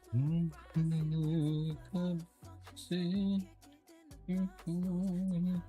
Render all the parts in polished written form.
कब से तुम्हें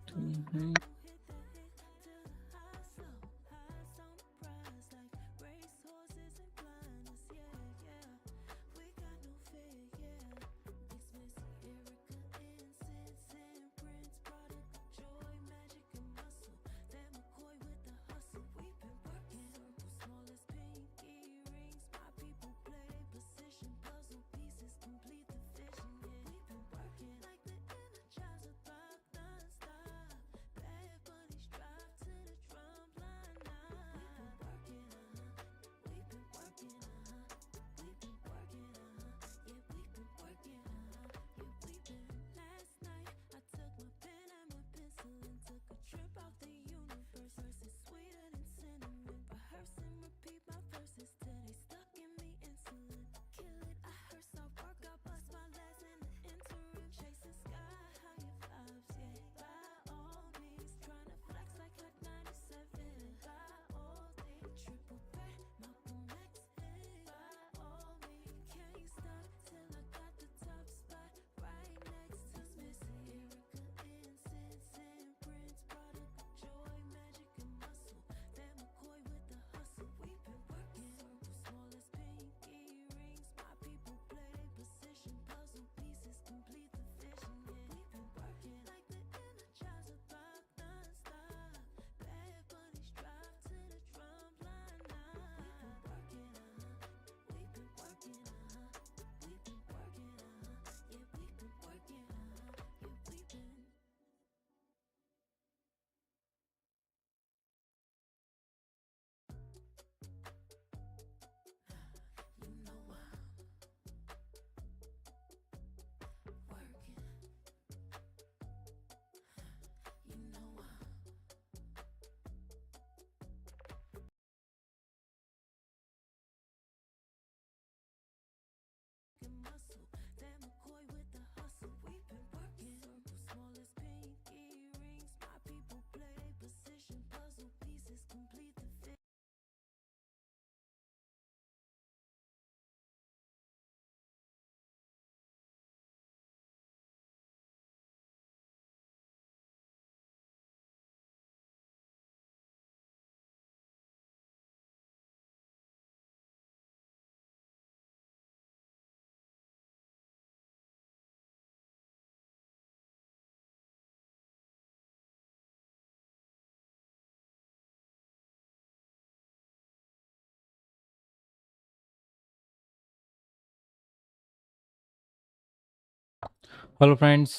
hello friends,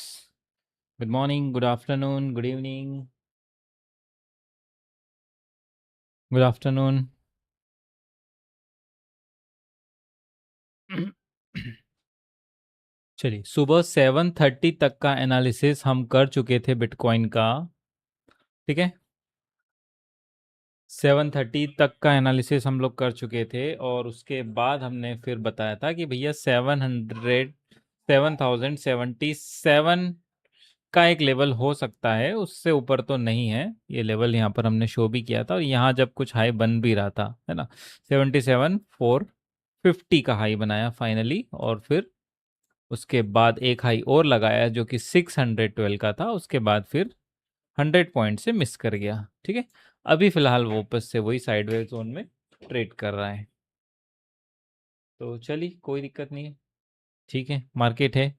good morning, good afternoon, good evening, good afternoon. चलिए, सुबह 7:30 तक का एनालिसिस हम कर चुके थे बिटकॉइन का। ठीक है, 7:30 तक का एनालिसिस हम लोग कर चुके थे और उसके बाद हमने फिर बताया था कि भैया 7077 का एक लेवल हो सकता है, उससे ऊपर तो नहीं है। ये लेवल यहाँ पर हमने शो भी किया था और यहाँ जब कुछ हाई बन भी रहा था, है ना, 77,450 का हाई बनाया फाइनली, और फिर उसके बाद एक हाई और लगाया जो कि 612 का था। उसके बाद फिर 100 पॉइंट से मिस कर गया। ठीक है, अभी फिलहाल वो वापस से वही साइडवेज जोन में ट्रेड कर रहा है। तो चलिए, कोई दिक्कत नहीं है, ठीक है, मार्केट है,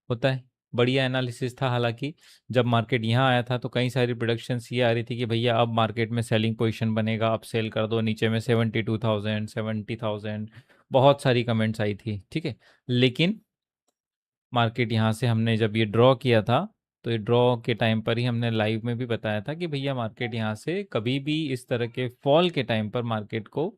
होता है। बढ़िया एनालिसिस था। हालांकि जब मार्केट यहाँ आया था तो कई सारी प्रोडक्शंस ये आ रही थी कि भैया अब मार्केट में सेलिंग पोजीशन बनेगा, अब सेल कर दो, नीचे में 72,000, 70,000, बहुत सारी कमेंट्स आई थी। ठीक है, लेकिन मार्केट यहाँ से हमने जब ये ड्रॉ किया था तो ये ड्रॉ के टाइम पर ही हमने लाइव में भी बताया था कि भैया मार्केट यहाँ से कभी भी इस तरह के फॉल के टाइम पर मार्केट को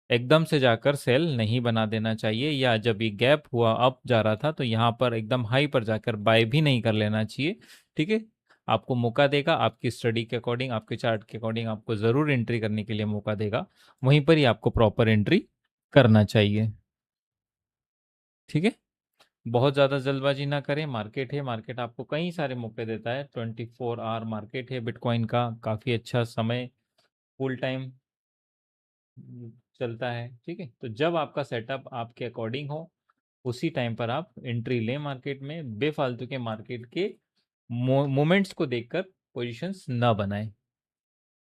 एकदम से जाकर सेल नहीं बना देना चाहिए, या जब ये गैप हुआ अप जा रहा था तो यहाँ पर एकदम हाई पर जाकर बाय भी नहीं कर लेना चाहिए। ठीक है, आपको मौका देगा, आपकी स्टडी के अकॉर्डिंग, आपके चार्ट के अकॉर्डिंग आपको ज़रूर एंट्री करने के लिए मौका देगा, वहीं पर ही आपको प्रॉपर एंट्री करना चाहिए। ठीक है, बहुत ज़्यादा जल्दबाजी ना करें, मार्केट है, मार्केट आपको कई सारे मौके देता है। 24 आवर मार्केट है बिटकॉइन का, काफ़ी अच्छा समय, फुल टाइम चलता है। ठीक है, तो जब आपका सेटअप आपके अकॉर्डिंग हो उसी टाइम पर आप एंट्री लें मार्केट में, बेफालतू के मार्केट के मोमेंट्स को देखकर पोजीशंस ना बनाएं।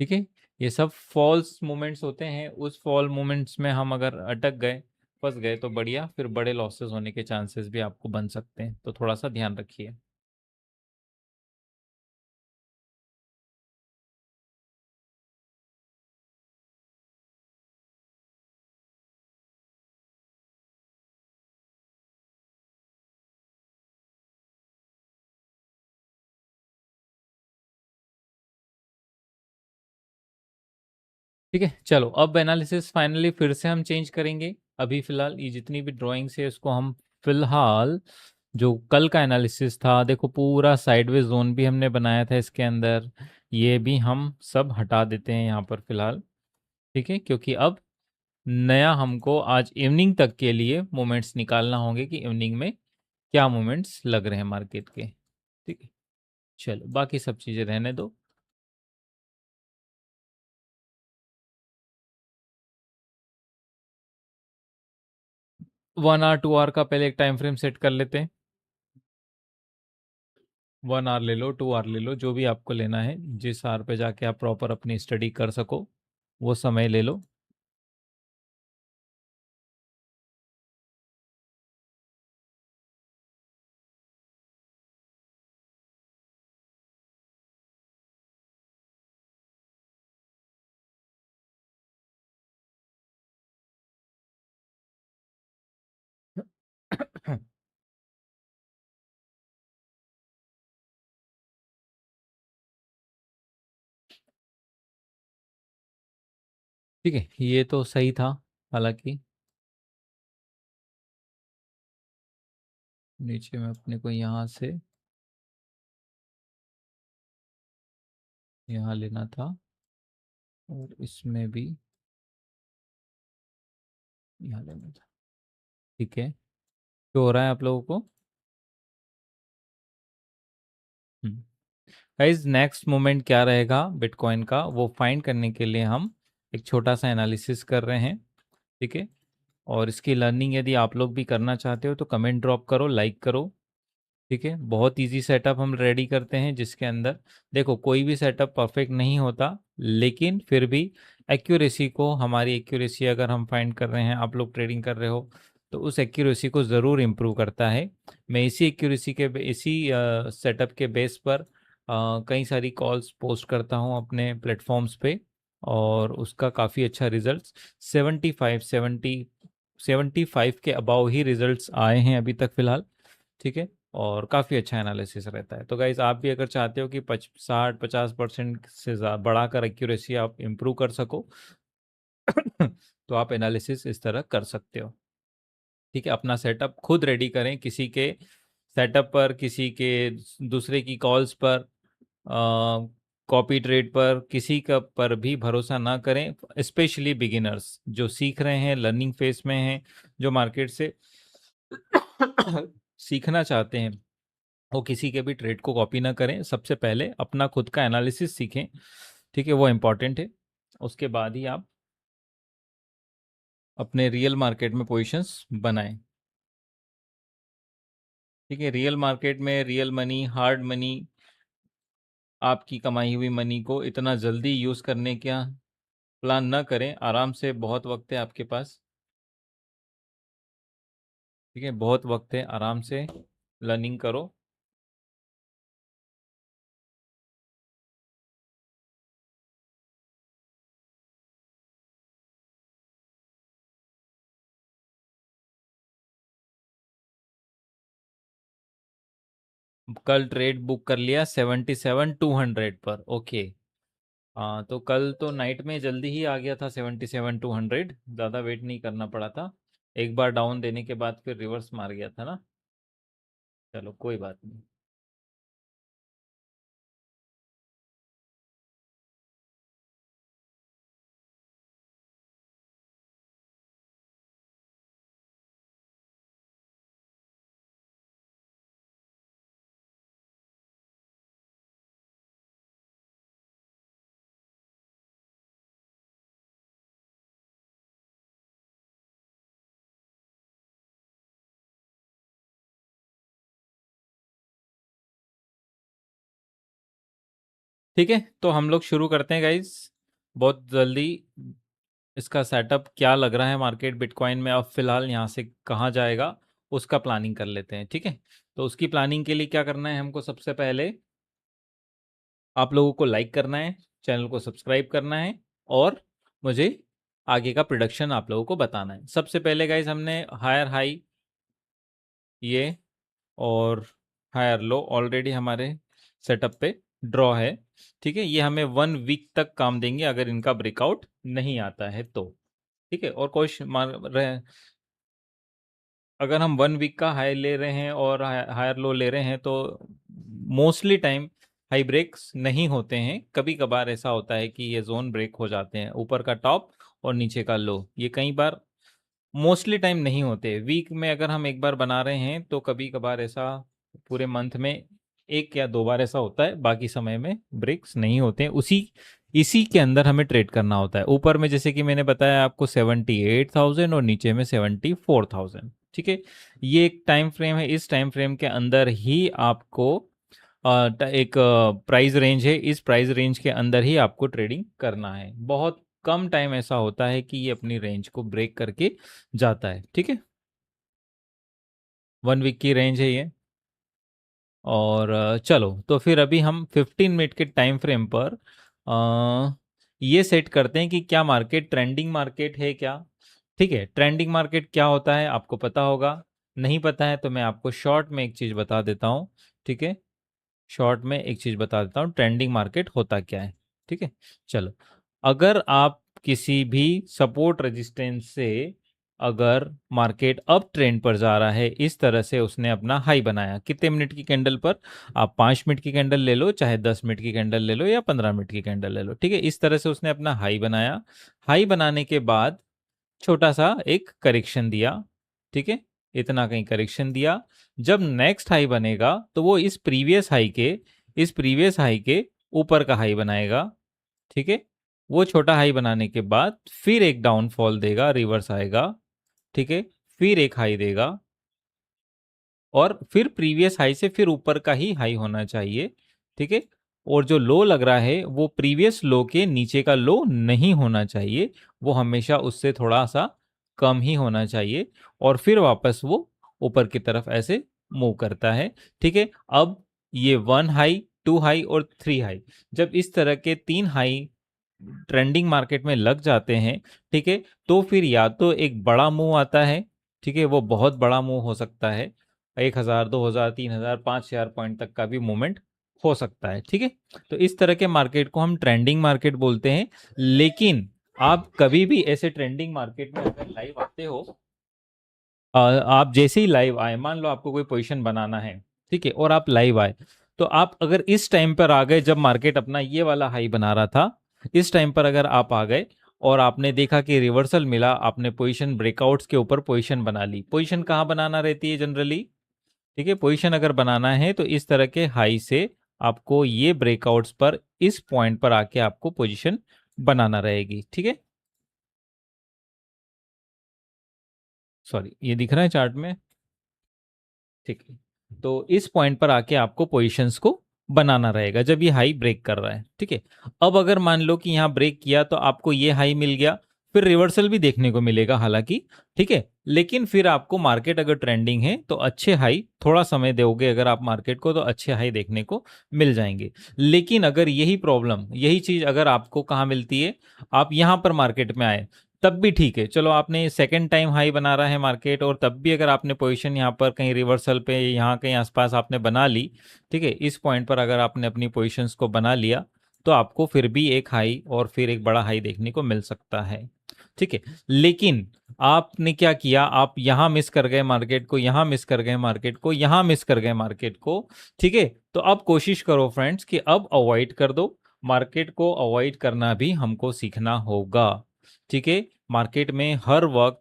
ठीक है, ये सब फॉल्स मोमेंट्स होते हैं, उस फॉल मोमेंट्स में हम अगर अटक गए, फंस गए, तो बढ़िया, फिर बड़े लॉसेस होने के चांसेस भी आपको बन सकते हैं, तो थोड़ा सा ध्यान रखिए। ठीक है, चलो अब एनालिसिस फाइनली फिर से हम चेंज करेंगे। अभी फिलहाल ये जितनी भी ड्राइंग्स है उसको हम फिलहाल, जो कल का एनालिसिस था, देखो पूरा साइडवेज जोन भी हमने बनाया था इसके अंदर, ये भी हम सब हटा देते हैं यहाँ पर फिलहाल। ठीक है, क्योंकि अब नया हमको आज इवनिंग तक के लिए मोमेंट्स निकालना होंगे कि इवनिंग में क्या मोमेंट्स लग रहे हैं मार्केट के। ठीक है, चलो बाकी सब चीज़ें रहने दो। 1 आवर 2 आवर का पहले एक टाइम फ्रेम सेट कर लेते हैं। 1 आवर ले लो, 2 आवर ले लो, जो भी आपको लेना है, जिस आवर पे जाके आप प्रॉपर अपनी स्टडी कर सको वो समय ले लो। ठीक है, ये तो सही था। हालांकि नीचे में अपने को यहाँ से यहाँ लेना था, और इसमें भी यहाँ लेना था। ठीक है, तो हो रहा है आप लोगों को। गाइस, नेक्स्ट मोमेंट क्या रहेगा बिटकॉइन का, वो फाइंड करने के लिए हम एक छोटा सा एनालिसिस कर रहे हैं। ठीक है, और इसकी लर्निंग यदि आप लोग भी करना चाहते हो तो कमेंट ड्रॉप करो, लाइक करो। ठीक है, बहुत इजी सेटअप हम रेडी करते हैं, जिसके अंदर देखो कोई भी सेटअप परफेक्ट नहीं होता, लेकिन फिर भी एक्यूरेसी को, हमारी एक्यूरेसी अगर हम फाइंड कर रहे हैं, आप लोग ट्रेडिंग कर रहे हो, तो उस एक्यूरेसी को ज़रूर इम्प्रूव करता है। मैं इसी एक्यूरेसी के इसी सेटअप के बेस पर कई सारी कॉल्स पोस्ट करता हूँ अपने प्लेटफॉर्म्स पे, और उसका काफ़ी अच्छा रिजल्ट्स 75 के अबाव ही रिजल्ट्स आए हैं अभी तक फिलहाल। ठीक है, और काफ़ी अच्छा एनालिसिस रहता है। तो गाइज, आप भी अगर चाहते हो कि 60-50% से बढ़ाकर एक्यूरेसी आप इम्प्रूव कर सको तो आप एनालिसिस इस तरह कर सकते हो। ठीक है, अपना सेटअप खुद रेडी करें, किसी के सेटअप पर, किसी के दूसरे की कॉल्स पर, कॉपी ट्रेड पर, किसी का पर भी भरोसा ना करें। स्पेशली बिगिनर्स जो सीख रहे हैं, लर्निंग फेज में हैं, जो मार्केट से सीखना चाहते हैं, वो किसी के भी ट्रेड को कॉपी ना करें। सबसे पहले अपना खुद का एनालिसिस सीखें। ठीक है, वो इम्पॉर्टेंट है। उसके बाद ही आप अपने रियल मार्केट में पोजीशंस बनाएं। ठीक है, रियल मार्केट में रियल मनी, हार्ड मनी, आपकी कमाई हुई मनी को इतना जल्दी यूज़ करने का प्लान ना करें। आराम से, बहुत वक्त है आपके पास। ठीक है, बहुत वक्त है, आराम से लर्निंग करो। कल ट्रेड बुक कर लिया 77-200 पर। ओके, हाँ, तो कल तो नाइट में जल्दी ही आ गया था 77-200, ज़्यादा वेट नहीं करना पड़ा था। एक बार डाउन देने के बाद फिर रिवर्स मार गया था ना। चलो कोई बात नहीं। ठीक है, तो हम लोग शुरू करते हैं गाइज बहुत जल्दी। इसका सेटअप क्या लग रहा है मार्केट बिटकॉइन में अब फिलहाल यहाँ से कहाँ जाएगा उसका प्लानिंग कर लेते हैं। ठीक है, तो उसकी प्लानिंग के लिए क्या करना है हमको, सबसे पहले आप लोगों को लाइक करना है, चैनल को सब्सक्राइब करना है और मुझे आगे का प्रोडक्शन आप लोगों को बताना है। सबसे पहले गाइज हमने हायर हाई ये और हायर लो ऑलरेडी हमारे सेटअप पे ड्रॉ है। ठीक है, ये हमें 1 वीक तक काम देंगे अगर इनका ब्रेकआउट नहीं आता है तो। ठीक है, और क्वेश्चन मार रहे, अगर हम 1 वीक का हाई ले रहे हैं और हायर लो ले रहे हैं तो मोस्टली टाइम हाई ब्रेक्स नहीं होते हैं। कभी कभार ऐसा होता है कि ये जोन ब्रेक हो जाते हैं, ऊपर का टॉप और नीचे का लो, ये कई बार मोस्टली टाइम नहीं होते। वीक में अगर हम एक बार बना रहे हैं तो कभी कभार ऐसा पूरे मंथ में 1 या 2 बार ऐसा होता है, बाकी समय में ब्रेक्स नहीं होते हैं। इसी के अंदर हमें ट्रेड करना होता है। ऊपर में जैसे कि मैंने बताया आपको 78,000 और नीचे में 74,000। ठीक है, ये एक टाइम फ्रेम है, इस टाइम फ्रेम के अंदर ही आपको एक प्राइस रेंज है, इस प्राइस रेंज के अंदर ही आपको ट्रेडिंग करना है। बहुत कम टाइम ऐसा होता है कि ये अपनी रेंज को ब्रेक करके जाता है। ठीक है, 1 वीक की रेंज है ये। और चलो तो फिर अभी हम 15 मिनट के टाइम फ्रेम पर ये सेट करते हैं कि क्या मार्केट ट्रेंडिंग मार्केट है क्या। ठीक है, ट्रेंडिंग मार्केट क्या होता है आपको पता होगा, नहीं पता है तो मैं आपको शॉर्ट में एक चीज़ बता देता हूँ। ठीक है, शॉर्ट में एक चीज बता देता हूँ ट्रेंडिंग मार्केट होता क्या है। ठीक है, चलो, अगर आप किसी भी सपोर्ट रेजिस्टेंस से, अगर मार्केट अप ट्रेंड पर जा रहा है, इस तरह से उसने अपना हाई बनाया कितने मिनट की कैंडल पर, आप 5 मिनट की कैंडल ले लो, चाहे 10 मिनट की कैंडल ले लो या 15 मिनट की कैंडल ले लो। ठीक है, इस तरह से उसने अपना हाई बनाया। हाई बनाने के बाद छोटा सा एक करेक्शन दिया। ठीक है, इतना कहीं करेक्शन दिया। जब नेक्स्ट हाई बनेगा तो वो इस प्रीवियस हाई के ऊपर का हाई बनाएगा। ठीक है, वो छोटा हाई बनाने के बाद फिर एक डाउनफॉल देगा, रिवर्स आएगा। ठीक है, फिर एक हाई देगा और फिर प्रीवियस हाई से फिर ऊपर का ही हाई होना चाहिए। ठीक है, और जो लो लग रहा है वो प्रीवियस लो के नीचे का लो नहीं होना चाहिए, वो हमेशा उससे थोड़ा सा कम ही होना चाहिए और फिर वापस वो ऊपर की तरफ ऐसे मूव करता है। ठीक है, अब ये 1 हाई, 2 हाई और 3 हाई, जब इस तरह के 3 हाई ट्रेंडिंग मार्केट में लग जाते हैं, ठीक है, तो फिर या तो एक बड़ा मूव आता है। ठीक है, वो बहुत बड़ा मूव हो सकता है, 1,000, 2,000, 3,000, 5,000 पॉइंट तक का भी मूवमेंट हो सकता है। ठीक है, तो इस तरह के मार्केट को हम ट्रेंडिंग मार्केट बोलते हैं। लेकिन आप कभी भी ऐसे ट्रेंडिंग मार्केट में अगर लाइव आते हो, आप जैसे ही लाइव आए, मान लो आपको कोई पोजीशन बनाना है, ठीक है, और आप लाइव आए, तो आप अगर इस टाइम पर आ गए जब मार्केट अपना ये वाला हाई बना रहा था, इस टाइम पर अगर आप आ गए और आपने देखा कि रिवर्सल मिला, आपने पोजीशन ब्रेकआउट्स के ऊपर पोजीशन बना ली। पोजीशन कहाँ बनाना रहती है जनरली, ठीक है, पोजीशन अगर बनाना है तो इस तरह के हाई से आपको ये ब्रेकआउट्स पर इस पॉइंट पर आके आपको पोजीशन बनाना रहेगी। ठीक है, सॉरी, ये दिख रहा है चार्ट में। ठीक है, तो इस पॉइंट पर आके आपको पोजीशंस को बनाना रहेगा जब ये हाई ब्रेक कर रहा है। ठीक है, अब अगर मान लो कि यहाँ ब्रेक किया तो आपको ये हाई मिल गया, फिर रिवर्सल भी देखने को मिलेगा हालांकि। ठीक है, लेकिन फिर आपको मार्केट अगर ट्रेंडिंग है तो अच्छे हाई, थोड़ा समय दोगे अगर आप मार्केट को तो अच्छे हाई देखने को मिल जाएंगे। लेकिन अगर यही चीज अगर आपको कहाँ मिलती है, आप यहाँ पर मार्केट में आए तब भी ठीक है, चलो आपने सेकंड टाइम हाई बना रहा है मार्केट और तब भी अगर आपने पोजीशन यहाँ पर कहीं रिवर्सल पे यहाँ कहीं आसपास आपने बना ली, ठीक है, इस पॉइंट पर अगर आपने अपनी पोजीशंस को बना लिया तो आपको फिर भी एक हाई और फिर एक बड़ा हाई देखने को मिल सकता है। ठीक है, लेकिन आपने क्या किया, आप यहाँ मिस कर गए मार्केट को, यहाँ मिस कर गए मार्केट को, यहाँ मिस कर गए मार्केट को। ठीक है, तो अब कोशिश करो फ्रेंड्स कि अब अवॉइड कर दो, मार्केट को अवॉइड करना भी हमको सीखना होगा। ठीक है, मार्केट में हर वक्त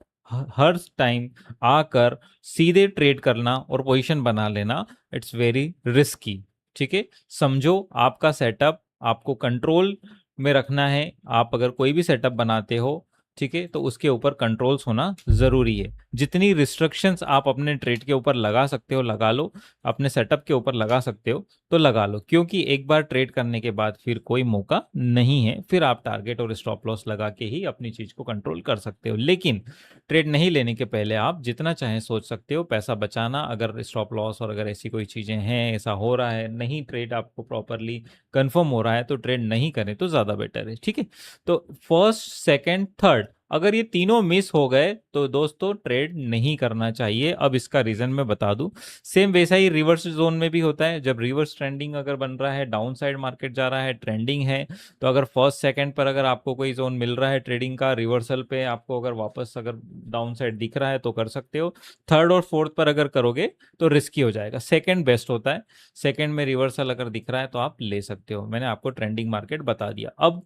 हर टाइम आकर सीधे ट्रेड करना और पोजीशन बना लेना, इट्स वेरी रिस्की। ठीक है, समझो आपका सेटअप आपको कंट्रोल में रखना है। आप अगर कोई भी सेटअप बनाते हो ठीक है, तो उसके ऊपर कंट्रोल्स होना ज़रूरी है। जितनी रिस्ट्रिक्शंस आप अपने ट्रेड के ऊपर लगा सकते हो लगा लो, अपने सेटअप के ऊपर लगा सकते हो तो लगा लो, क्योंकि एक बार ट्रेड करने के बाद फिर कोई मौका नहीं है, फिर आप टारगेट और स्टॉप लॉस लगा के ही अपनी चीज़ को कंट्रोल कर सकते हो। लेकिन ट्रेड नहीं लेने के पहले आप जितना चाहें सोच सकते हो पैसा बचाना, अगर स्टॉप लॉस और अगर ऐसी कोई चीज़ें हैं, ऐसा हो रहा है, नहीं ट्रेड आपको प्रॉपरली कंफर्म हो रहा है तो ट्रेड नहीं करें तो ज़्यादा बेटर है। ठीक है, तो फर्स्ट, सेकंड, थर्ड अगर ये तीनों मिस हो गए तो दोस्तों ट्रेड नहीं करना चाहिए। अब इसका रीजन मैं बता दूं, सेम वैसा ही रिवर्स जोन में भी होता है। जब रिवर्स ट्रेंडिंग अगर बन रहा है, डाउन साइड मार्केट जा रहा है, ट्रेंडिंग है, तो अगर फर्स्ट सेकंड पर अगर आपको कोई जोन मिल रहा है ट्रेडिंग का, रिवर्सल पे आपको अगर वापस अगर डाउन साइड दिख रहा है तो कर सकते हो। थर्ड और फोर्थ पर अगर करोगे तो रिस्की हो जाएगा। सेकंड बेस्ट होता है, सेकंड में रिवर्सल अगर दिख रहा है तो आप ले सकते हो। मैंने आपको ट्रेंडिंग मार्केट बता दिया। अब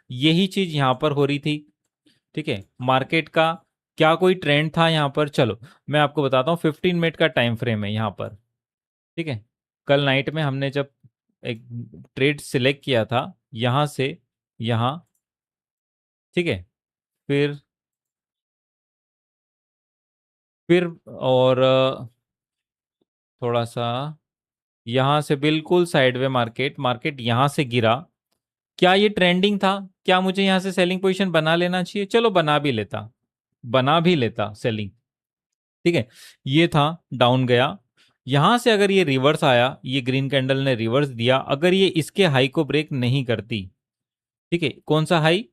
यही चीज यहां पर हो रही थी। ठीक है, मार्केट का क्या कोई ट्रेंड था यहाँ पर? चलो मैं आपको बताता हूँ। 15 मिनट का टाइम फ्रेम है यहाँ पर। ठीक है, कल नाइट में हमने जब एक ट्रेड सिलेक्ट किया था यहाँ से यहाँ, ठीक है, फिर और थोड़ा सा यहाँ से बिल्कुल साइडवे मार्केट, मार्केट यहाँ से गिरा। क्या ये ट्रेंडिंग था? क्या मुझे यहाँ से सेलिंग पोजीशन बना लेना चाहिए? चलो बना भी लेता सेलिंग। ठीक है, ये था, डाउन गया। यहां से अगर ये रिवर्स आया, ये ग्रीन कैंडल ने रिवर्स दिया, अगर ये इसके हाई को ब्रेक नहीं करती, ठीक है, कौन सा हाई?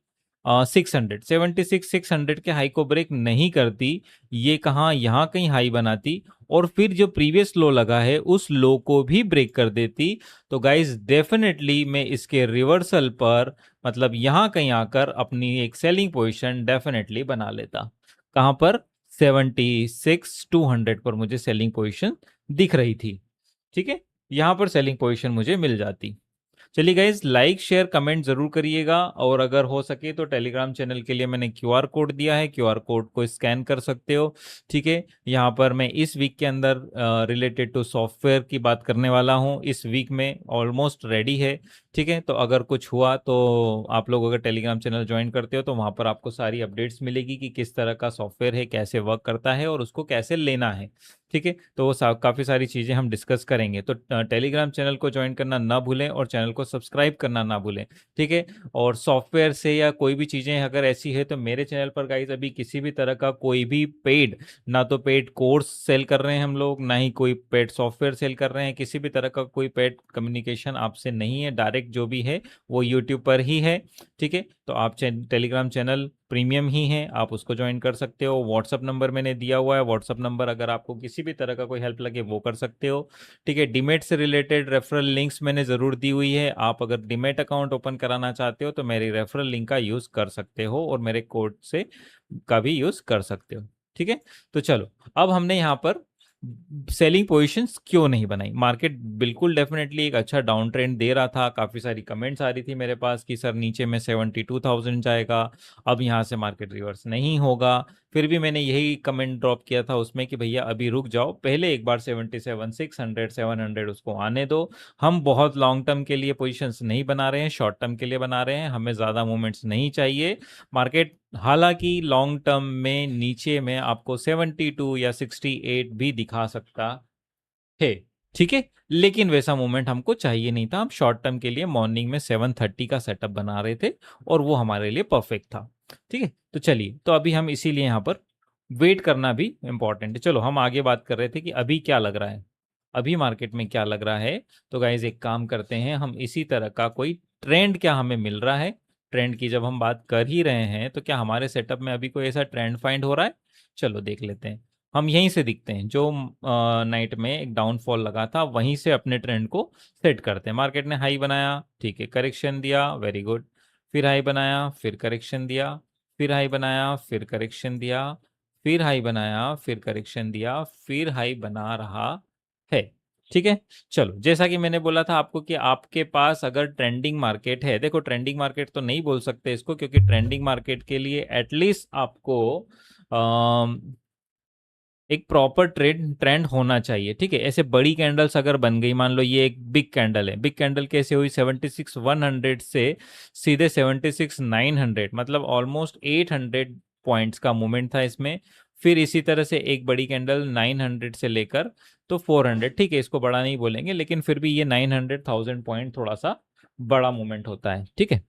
600 के हाई को ब्रेक नहीं करती, ये कहाँ यहाँ कहीं हाई बनाती और फिर जो प्रीवियस लो लगा है उस लो को भी ब्रेक कर देती, तो गाइस डेफिनेटली मैं इसके रिवर्सल पर मतलब यहाँ कहीं आकर अपनी एक सेलिंग पोजीशन डेफिनेटली बना लेता। कहाँ पर? 76,200 पर मुझे सेलिंग पोजीशन दिख रही थी। ठीक है, यहां पर सेलिंग पोजीशन मुझे मिल जाती। चलिए गाइज, लाइक शेयर कमेंट जरूर करिएगा, और अगर हो सके तो टेलीग्राम चैनल के लिए मैंने क्यूआर कोड दिया है, क्यूआर कोड को स्कैन कर सकते हो। ठीक है, यहाँ पर मैं इस वीक के अंदर रिलेटेड टू सॉफ्टवेयर की बात करने वाला हूँ। इस वीक में ऑलमोस्ट रेडी है। ठीक है, तो अगर कुछ हुआ तो आप लोग अगर टेलीग्राम चैनल ज्वाइन करते हो तो वहाँ पर आपको सारी अपडेट्स मिलेगी कि किस तरह का सॉफ्टवेयर है, कैसे वर्क करता है और उसको कैसे लेना है। ठीक है, तो वो काफ़ी सारी चीज़ें हम डिस्कस करेंगे। तो टेलीग्राम चैनल को ज्वाइन करना ना भूलें और चैनल को सब्सक्राइब करना ना भूलें। ठीक है, और सॉफ्टवेयर से या कोई भी चीज़ें अगर ऐसी है तो मेरे चैनल पर गाइज अभी किसी भी तरह का कोई भी पेड, ना तो पेड कोर्स सेल कर रहे हैं हम लोग, ना ही कोई पेड सॉफ्टवेयर सेल कर रहे हैं। किसी भी तरह का कोई पेड कम्युनिकेशन आपसे नहीं है। डायरेक्ट जो भी है वो यूट्यूब पर ही है। ठीक है, तो आप टेलीग्राम चैनल प्रीमियम ही है, आप उसको ज्वाइन कर सकते हो। व्हाट्सअप नंबर मैंने दिया हुआ है, व्हाट्सअप नंबर अगर आपको किसी भी तरह का कोई हेल्प लगे वो कर सकते हो। ठीक है, डीमेट से रिलेटेड रेफरल लिंक्स मैंने ज़रूर दी हुई है। आप अगर डीमेट अकाउंट ओपन कराना चाहते हो तो मेरी रेफरल लिंक का यूज़ कर सकते हो और मेरे कोड से का भी यूज़ कर सकते हो। ठीक है, तो चलो अब हमने यहाँ पर सेलिंग पोजीशंस क्यों नहीं बनाई। मार्केट बिल्कुल डेफिनेटली एक अच्छा डाउन ट्रेंड दे रहा था। काफ़ी सारी कमेंट्स आ रही थी मेरे पास कि सर नीचे में 72,000 जाएगा, अब यहाँ से मार्केट रिवर्स नहीं होगा। फिर भी मैंने यही कमेंट ड्रॉप किया था उसमें कि भैया अभी रुक जाओ, पहले एक बार 77, 600, 700 उसको आने दो। हम बहुत लॉन्ग टर्म के लिए पोजीशंस नहीं बना रहे हैं, शॉर्ट टर्म के लिए बना रहे हैं, हमें ज़्यादा मूवमेंट्स नहीं चाहिए। मार्केट हालांकि लॉन्ग टर्म में नीचे में आपको 72 या 68 भी दिखा सकता है। ठीक है, लेकिन वैसा मूवमेंट हमको चाहिए नहीं था। हम शॉर्ट टर्म के लिए मॉर्निंग में 730 का सेटअप बना रहे थे और वो हमारे लिए परफेक्ट था। ठीक है, तो चलिए, तो अभी हम इसीलिए यहाँ पर वेट करना भी इंपॉर्टेंट है। चलो हम आगे बात कर रहे थे कि अभी क्या लग रहा है, अभी मार्केट में क्या लग रहा है। तो गाइज एक काम करते हैं, हम इसी तरह का कोई ट्रेंड क्या हमें मिल रहा है। ट्रेंड की जब हम बात कर ही रहे हैं तो क्या हमारे सेटअप में अभी कोई ऐसा ट्रेंड फाइंड हो रहा है? चलो देख लेते हैं। हम यहीं से दिखते हैं, जो नाइट में एक डाउनफॉल लगा था वहीं से अपने ट्रेंड को सेट करते हैं। मार्केट ने हाई बनाया, ठीक है, करेक्शन दिया, वेरी गुड, फिर हाई बनाया, फिर करेक्शन दिया, फिर हाई बनाया, फिर करेक्शन दिया, फिर हाई बनाया, फिर करेक्शन दिया, फिर हाई बना रहा है। ठीक है, चलो जैसा कि मैंने बोला था आपको कि आपके पास अगर ट्रेंडिंग मार्केट है, देखो ट्रेंडिंग मार्केट तो नहीं बोल सकते इसको, क्योंकि ट्रेंडिंग मार्केट के लिए एटलीस्ट आपको एक प्रॉपर ट्रेंड ट्रेंड होना चाहिए। ठीक है, ऐसे बड़ी कैंडल्स अगर बन गई, मान लो ये एक बिग कैंडल है, बिग कैंडल कैसे हुई? 76,100 से सीधे 76,900, मतलब ऑलमोस्ट 800 पॉइंट्स का मूवमेंट था इसमें। फिर इसी तरह से एक बड़ी कैंडल 900 से लेकर तो 400, ठीक है इसको बड़ा नहीं बोलेंगे, लेकिन फिर भी ये 900 पॉइंट थोड़ा सा बड़ा मूवमेंट होता है, ठीक है।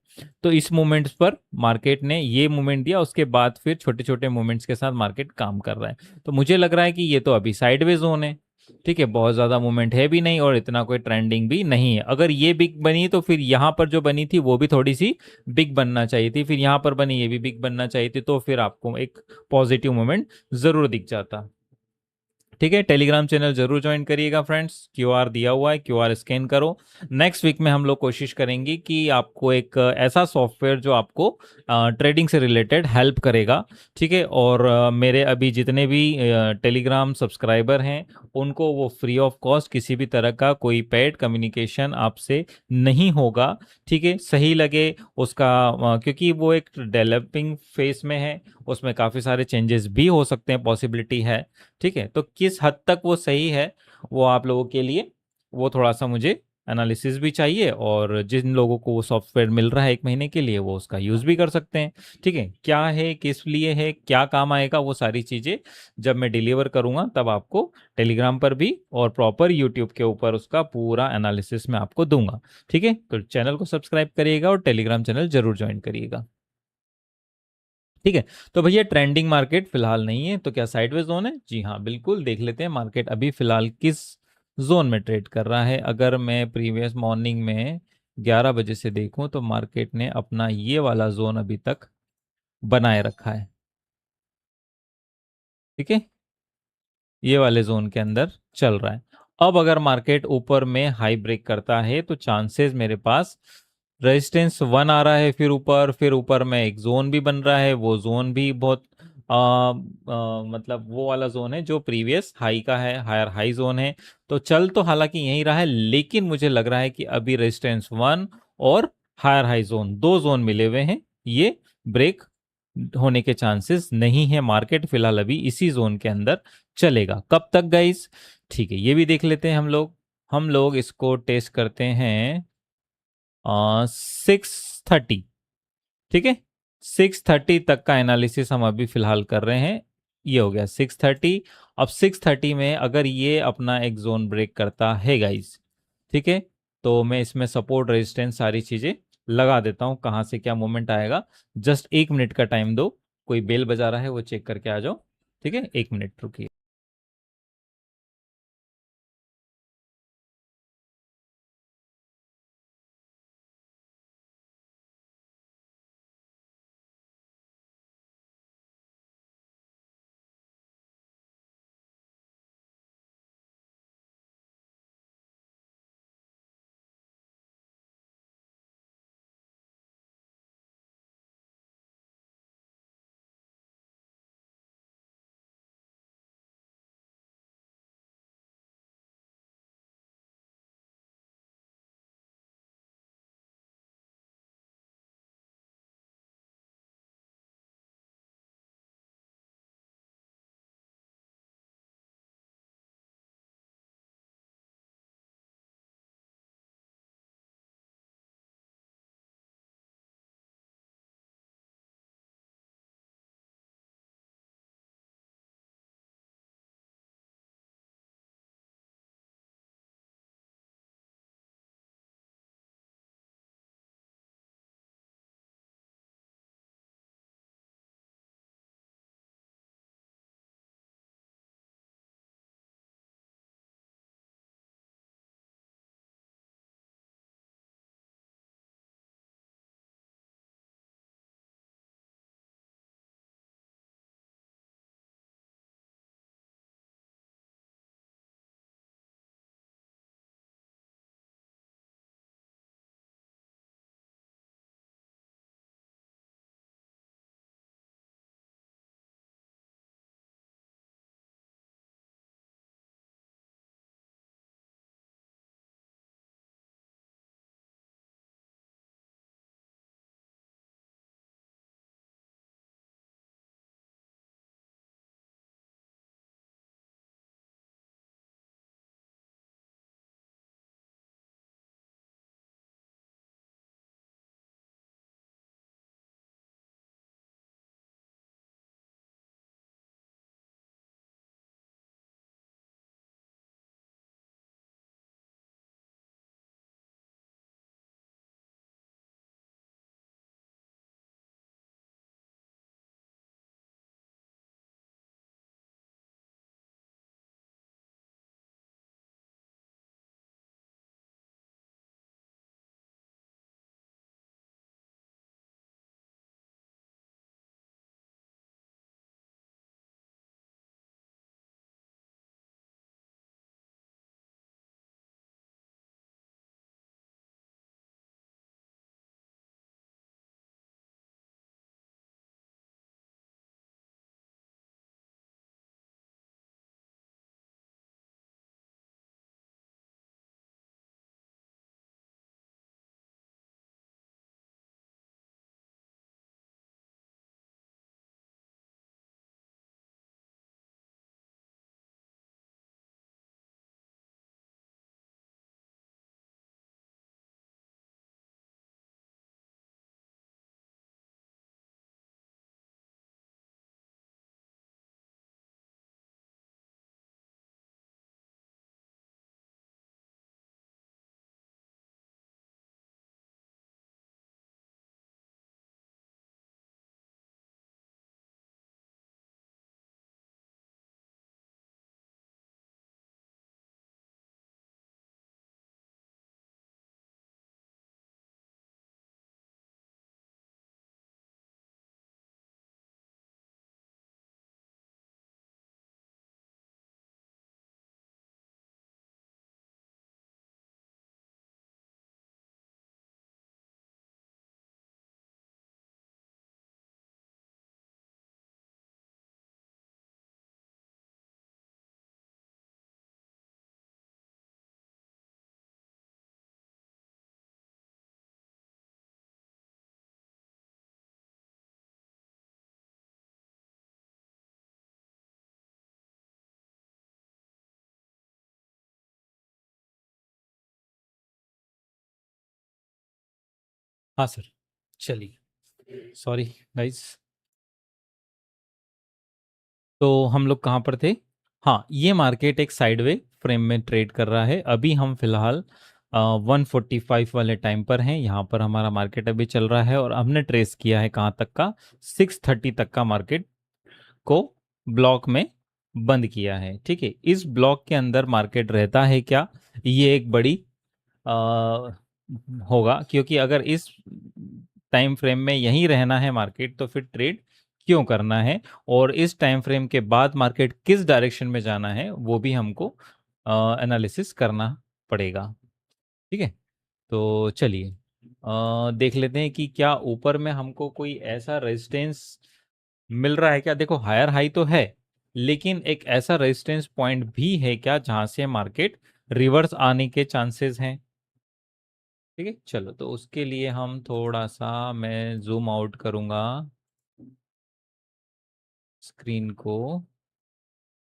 तो इस मूवमेंट्स पर मार्केट ने ये मूवमेंट दिया, उसके बाद फिर छोटे छोटे मूवमेंट्स के साथ मार्केट काम कर रहा है। तो मुझे लग रहा है कि ये तो अभी साइडवेज जोन है, ठीक है, बहुत ज्यादा मूवमेंट है भी नहीं और इतना कोई ट्रेंडिंग भी नहीं है। अगर ये बिग बनी तो फिर यहाँ पर जो बनी थी वो भी थोड़ी सी बिग बनना चाहिए थी, फिर यहाँ पर बनी ये भी बिग बनना चाहिए थी, तो फिर आपको एक पॉजिटिव मूवमेंट जरूर दिख जाता, ठीक है। टेलीग्राम चैनल जरूर ज्वाइन करिएगा फ्रेंड्स, क्यूआर दिया हुआ है, क्यूआर स्कैन करो। नेक्स्ट वीक में हम लोग कोशिश करेंगे कि आपको एक ऐसा सॉफ्टवेयर जो आपको ट्रेडिंग से रिलेटेड हेल्प करेगा, ठीक है। और मेरे अभी जितने भी टेलीग्राम सब्सक्राइबर हैं उनको वो फ्री ऑफ कॉस्ट, किसी भी तरह का कोई पेड कम्युनिकेशन आपसे नहीं होगा, ठीक है। सही लगे उसका क्योंकि वो एक डेवलपिंग फेस में है, उसमें काफ़ी सारे चेंजेस भी हो सकते हैं, पॉसिबिलिटी है, ठीक है। तो किस हद तक वो सही है वो आप लोगों के लिए, वो थोड़ा सा मुझे एनालिसिस भी चाहिए, और जिन लोगों को वो सॉफ्टवेयर मिल रहा है 1 महीने के लिए वो उसका यूज़ भी कर सकते हैं, ठीक है। क्या है, किस लिए है, क्या काम आएगा, वो सारी चीज़ें जब मैं डिलीवर करूंगा तब आपको टेलीग्राम पर भी और प्रॉपर यूट्यूब के ऊपर उसका पूरा एनालिसिस मैं आपको दूंगा, ठीक है। तो चैनल को सब्सक्राइब करिएगा और टेलीग्राम चैनल जरूर ज्वाइन करिएगा, ठीक है। तो भैया ट्रेंडिंग मार्केट फिलहाल नहीं है, तो क्या साइडवेज जोन है? जी हाँ, बिल्कुल देख लेते हैं मार्केट अभी फिलहाल किस जोन में ट्रेड कर रहा है। अगर मैं प्रीवियस मॉर्निंग में 11 बजे से देखूं तो मार्केट ने अपना ये वाला जोन अभी तक बनाए रखा है, ठीक है, ये वाले जोन के अंदर चल रहा है। अब अगर मार्केट ऊपर में हाई ब्रेक करता है तो चांसेस मेरे पास, रेजिस्टेंस 1 आ रहा है, फिर ऊपर में एक जोन भी बन रहा है, वो जोन भी बहुत मतलब वो वाला जोन है जो प्रीवियस हाई का है, हायर हाई जोन है। तो चल तो हालांकि यही रहा है, लेकिन मुझे लग रहा है कि अभी रेजिस्टेंस 1 और हायर हाई जोन, दो जोन मिले हुए हैं, ये ब्रेक होने के चांसेस नहीं है। मार्केट फिलहाल अभी इसी जोन के अंदर चलेगा। कब तक गाइस? ठीक है, ये भी देख लेते हैं हम लोग इसको टेस्ट करते हैं 6:30, ठीक है। 6:30 तक का एनालिसिस हम अभी फिलहाल कर रहे हैं। ये हो गया 6:30। अब 6:30 में अगर ये अपना एक जोन ब्रेक करता है गाइस, ठीक है, तो मैं इसमें सपोर्ट रेजिस्टेंस सारी चीजें लगा देता हूँ, कहाँ से क्या मोमेंट आएगा। जस्ट 1 मिनट का टाइम दो, कोई बेल बजा रहा है वो चेक करके आ जाओ, ठीक है, 1 मिनट रुकिए। हाँ सर, चलिए, सॉरी गाइस। तो हम लोग कहाँ पर थे? हाँ, ये मार्केट एक साइडवे फ्रेम में ट्रेड कर रहा है। अभी हम फिलहाल 145 वाले टाइम पर हैं। यहाँ पर हमारा मार्केट अभी चल रहा है और हमने ट्रेस किया है कहाँ तक का, 630 तक का मार्केट को ब्लॉक में बंद किया है। ठीक है, इस ब्लॉक के अंदर मार्केट रहता है क्या, ये एक बड़ी आ, होगा, क्योंकि अगर इस टाइम फ्रेम में यहीं रहना है मार्केट तो फिर ट्रेड क्यों करना है, और इस टाइम फ्रेम के बाद मार्केट किस डायरेक्शन में जाना है वो भी हमको एनालिसिस करना पड़ेगा। ठीक है, तो चलिए देख लेते हैं कि क्या ऊपर में हमको कोई ऐसा रेजिस्टेंस मिल रहा है क्या। देखो, हायर हाई तो है, लेकिन एक ऐसा रेजिस्टेंस पॉइंट भी है क्या जहां से मार्केट रिवर्स आने के चांसेस हैं। ठीक है, चलो, तो उसके लिए हम थोड़ा सा, मैं जूम आउट करूंगा स्क्रीन को,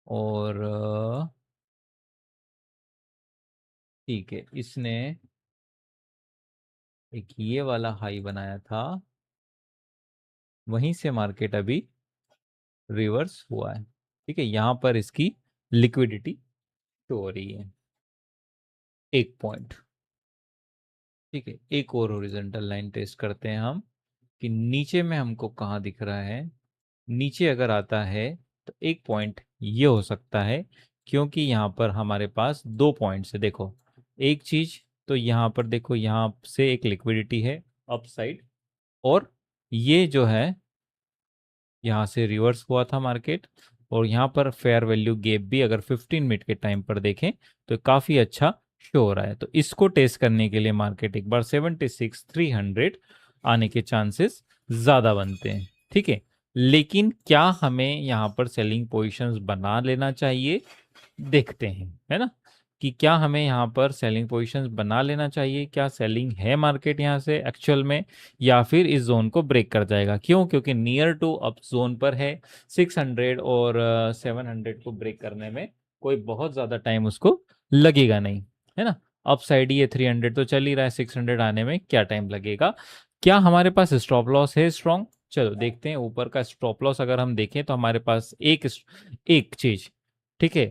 और ठीक है, इसने एक ये वाला हाई बनाया था, वहीं से मार्केट अभी रिवर्स हुआ है। ठीक है, यहाँ पर इसकी लिक्विडिटी शो हो रही है, एक पॉइंट। ठीक है, एक और हॉरिजॉन्टल लाइन टेस्ट करते हैं हम कि नीचे में हमको कहाँ दिख रहा है। नीचे अगर आता है तो एक पॉइंट ये हो सकता है, क्योंकि यहाँ पर हमारे पास दो पॉइंट्स है। देखो, एक चीज तो यहाँ पर देखो, यहाँ से एक लिक्विडिटी है अप साइड, और ये जो है यहाँ से रिवर्स हुआ था मार्केट, और यहाँ पर फेयर वैल्यू गैप भी अगर 15 मिनट के टाइम पर देखें तो काफ़ी अच्छा शो हो रहा है। तो इसको टेस्ट करने के लिए मार्केट एक बार 76,300 आने के चांसेस ज़्यादा बनते हैं। ठीक है, लेकिन क्या हमें यहाँ पर सेलिंग पोजीशंस बना लेना चाहिए, देखते हैं, है ना, कि क्या हमें यहाँ पर सेलिंग पोजीशंस बना लेना चाहिए, क्या सेलिंग है मार्केट यहाँ से एक्चुअल में, या फिर इस जोन को ब्रेक कर जाएगा। क्यों? क्योंकि नियर टू अप जोन पर है, 600 और 700 को ब्रेक करने में कोई बहुत ज़्यादा टाइम उसको लगेगा नहीं, है ना। अप साइड ये 300 तो चल ही रहा है, 600 आने में क्या टाइम लगेगा। क्या हमारे पास स्टॉप लॉस है स्ट्रॉन्ग? चलो देखते हैं, ऊपर का स्टॉप लॉस अगर हम देखें तो हमारे पास एक चीज, ठीक है,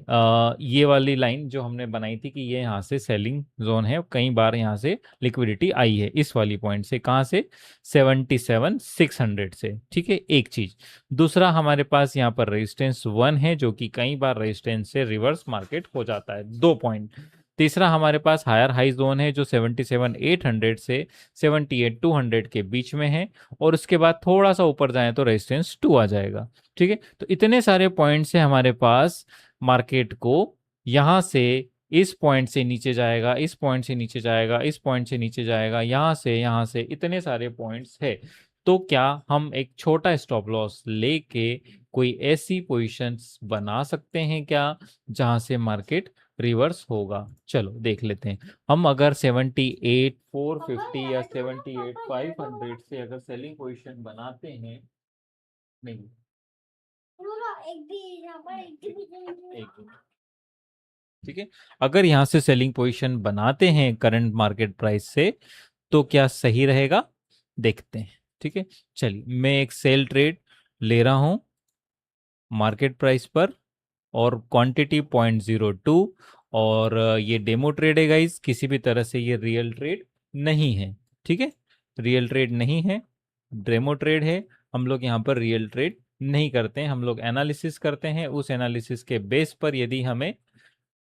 ये वाली लाइन जो हमने बनाई थी कि ये यहाँ से सेलिंग जोन है, कई बार यहाँ से लिक्विडिटी आई है इस वाली पॉइंट से, कहाँ से, 77,600 से। ठीक है, एक चीज। दूसरा, हमारे पास यहाँ पर रेजिस्टेंस 1 है, जो कि कई बार रेजिस्टेंस से रिवर्स मार्केट हो जाता है, 2 पॉइंट। तीसरा, हमारे पास हायर हाई जोन है जो 77,800 से 78,200 के बीच में है, और उसके बाद थोड़ा सा ऊपर जाए तो रेजिस्टेंस 2 आ जाएगा। ठीक है, तो इतने सारे पॉइंट्स है हमारे पास मार्केट को, यहां से इस पॉइंट से नीचे जाएगा, इस पॉइंट से नीचे जाएगा, इस पॉइंट से नीचे जाएगा, यहां से इतने सारे पॉइंट्स है। तो क्या हम एक छोटा स्टॉप लॉस लेके कोई ऐसी पोजीशंस बना सकते हैं क्या जहां से मार्केट रिवर्स होगा? चलो देख लेते हैं। हम अगर 78,450 या 78,500 से अगर सेलिंग पोजीशन बनाते हैं, नहीं, एक, ठीक है, अगर यहाँ से सेलिंग पोजीशन बनाते हैं करंट मार्केट प्राइस से तो क्या सही रहेगा, देखते हैं। ठीक है, चलिए, मैं एक सेल ट्रेड ले रहा हूं मार्केट प्राइस पर, और क्वांटिटी 0.02, और ये डेमो ट्रेड है गाइस, किसी भी तरह से ये रियल ट्रेड नहीं है। ठीक है, रियल ट्रेड नहीं है, डेमो ट्रेड है। हम लोग यहाँ पर रियल ट्रेड नहीं करते हैं, हम लोग एनालिसिस करते हैं। उस एनालिसिस के बेस पर यदि हमें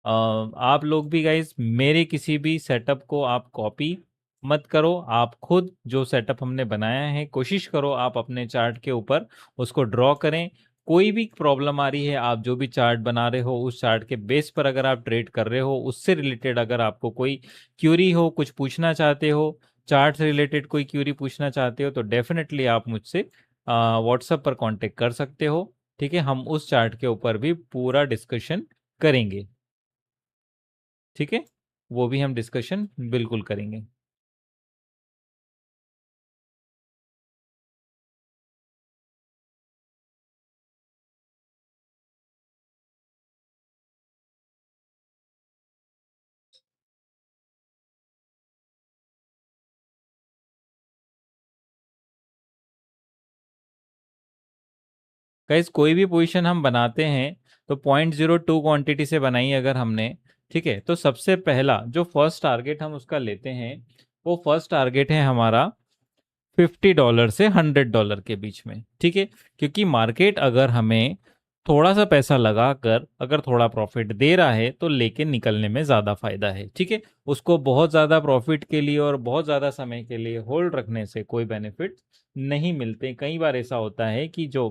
आप लोग भी गाइस मेरे किसी भी सेटअप को आप कॉपी मत करो, आप खुद जो सेटअप हमने बनाया है कोशिश करो आप अपने चार्ट के ऊपर उसको ड्रॉ करें। कोई भी प्रॉब्लम आ रही है, आप जो भी चार्ट बना रहे हो उस चार्ट के बेस पर अगर आप ट्रेड कर रहे हो, उससे रिलेटेड अगर आपको कोई क्यूरी हो, कुछ पूछना चाहते हो, चार्ट से रिलेटेड कोई क्यूरी पूछना चाहते हो, तो डेफिनेटली आप मुझसे व्हाट्सएप पर कांटेक्ट कर सकते हो। ठीक है, हम उस चार्ट के ऊपर भी पूरा डिस्कशन करेंगे। ठीक है, वो भी हम डिस्कशन बिल्कुल करेंगे। गाइस कोई भी पोजीशन हम बनाते हैं तो 0.02 क्वांटिटी से बनाई अगर हमने, ठीक है, तो सबसे पहला जो फर्स्ट टारगेट हम उसका लेते हैं वो फर्स्ट टारगेट है हमारा $50 से $100 के बीच में, ठीक है। क्योंकि मार्केट अगर हमें थोड़ा सा पैसा लगाकर अगर थोड़ा प्रॉफिट दे रहा है तो लेके निकलने में ज़्यादा फायदा है, ठीक है। उसको बहुत ज़्यादा प्रॉफिट के लिए और बहुत ज़्यादा समय के लिए होल्ड रखने से कोई बेनिफिट नहीं मिलते। कई बार ऐसा होता है कि जो